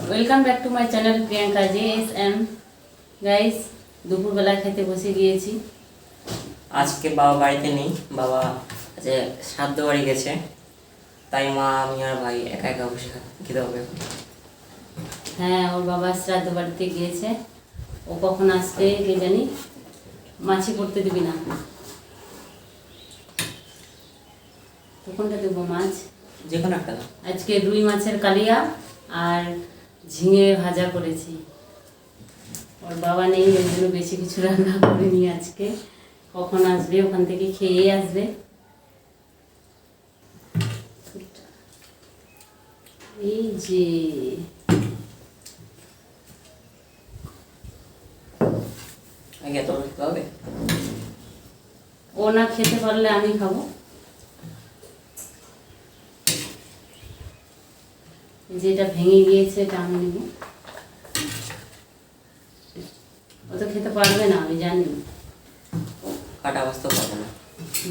Welcome back to my channel Priyanka JSM। Guys, দুপুরবেলা খেতে বসে গিয়েছি। আজকে বাবা বাড়িতে নেই, বাবা যে শ্রাদ্ধ বাড়ি গেছে, তাই মা আমি আর ভাই একা একা বসে খেতে হবে। হ্যাঁ, ওর বাবা শ্রাদ্ধ বাড়িতে গিয়েছে। ও কখন আসবে কে জানি। মাছি পড়তে দিবি না। তো কোনটা দেবো মাছ? যে কোনো একটা দাও। আজকে রুই মাছের কালিয়া আর ঝিঙে ভাজা করেছি। ওর বাবা নেই, ওই জন্য বেশি কিছু রান্না করিনি আজকে। কখন আসবে ওখান থেকে খেয়ে আসবে। এই যে আগে তো খেতে হবে। ও না খেতে পারলে আমি খাবো। যেটা ভেঙে গিয়েছে এটা আমি নেব। ও তো খেতে পারবে না, আমি জানি। কাটা অবস্থা পাবো না।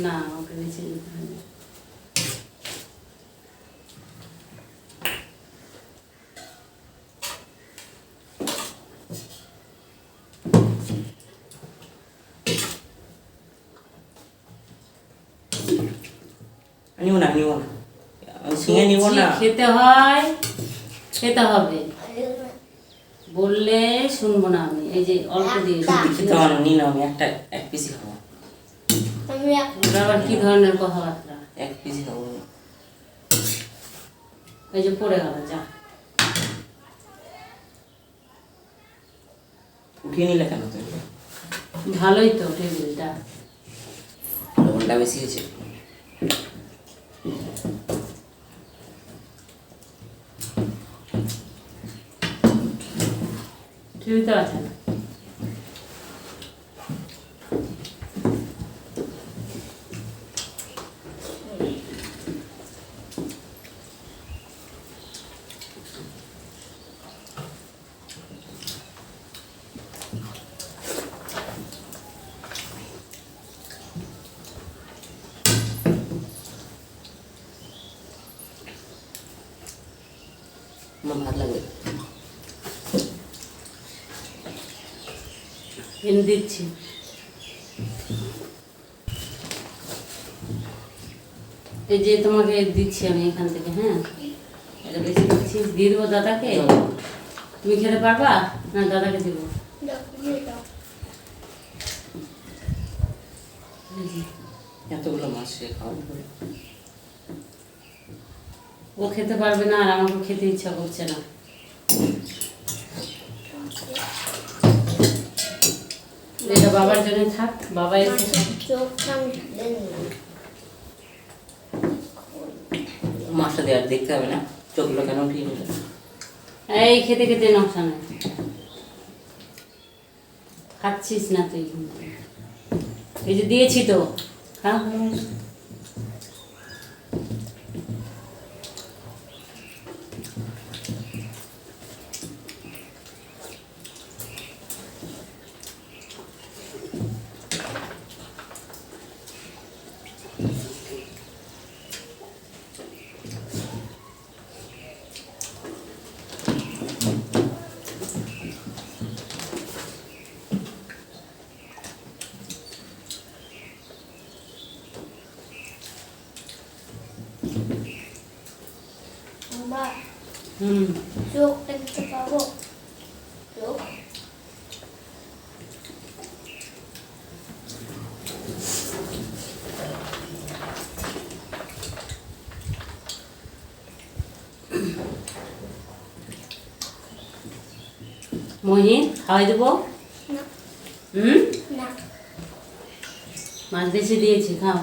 না, ওকে বেছে দিতে হবে। নিব না ঝিঙে নিব না। খেতে হয়, খেতে হবে বললে শুনবো না আমি। এই যে অল্প দিয়ে খেতে হবে নি না, আমি এক পিসই খাবো। ওরা আবার কি ধরনের কথাবার্তা? এক পিসই খাবো। এই যে পড়ে গেল, যা উঠিয়ে নিলে কেন তুমি? ভালোই তো টেবিলটা। লবণটা বেশি হয়েছে। টেবিলটা আছে না। আমার ভাত লাগবে। এনে দিচ্ছি। এই যে তোমাকে দিচ্ছি আমি এখান থেকে। হ্যাঁ, এটা বেশি দিচ্ছি। দিয়ে দেবো দাদাকে। তুমি খেতে পারবা না? দাদাকে দিব। এতগুলো মাছ সে খাওয়া যাবে? ও খেতে পারবে না আর আমাকে খেতে ইচ্ছা করছে না। এটা বাবার জন্য থাক, বাবা এসে মাছটা দেওয়ার দেখতে হবে না, চোখগুলো কেন উঠিয়ে নিল? এই খেতে খেতে নকশা নেই। খাচ্ছিস না তুই? এই যে দিয়েছি তো, খা। চোখ দেখতে পাবো? চোখ মহিন খাওয়াই দেবো? না না, মাছ বেশি দিয়েছি, খাও।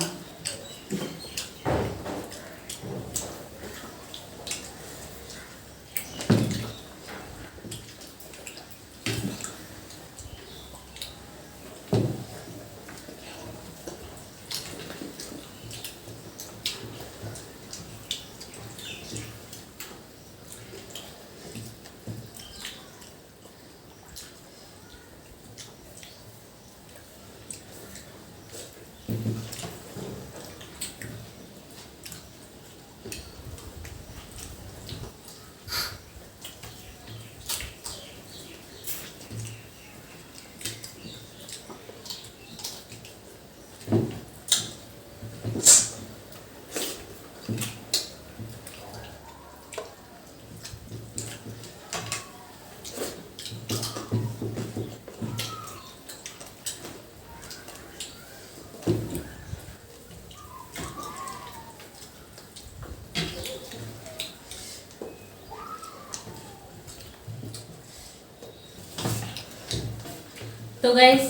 তো গাইস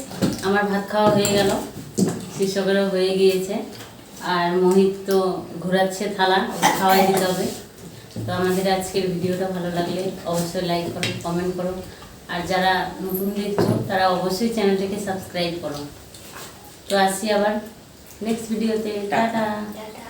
আমার ভাত খাওয়া হয়ে গেল, শিক্ষকেরও হয়ে গিয়েছে, আর মোহিত তো ঘোরাচ্ছে থালা, ওকে খাওয়াই দিতে হবে। তো আমাদের আজকের ভিডিওটা ভালো লাগলে অবশ্যই লাইক করো, কমেন্ট করো, আর যারা নতুন দেখছো তারা অবশ্যই চ্যানেলটাকে সাবস্ক্রাইব করো। তো আসছি আবার নেক্সট ভিডিওতে, টাটা। টাটা।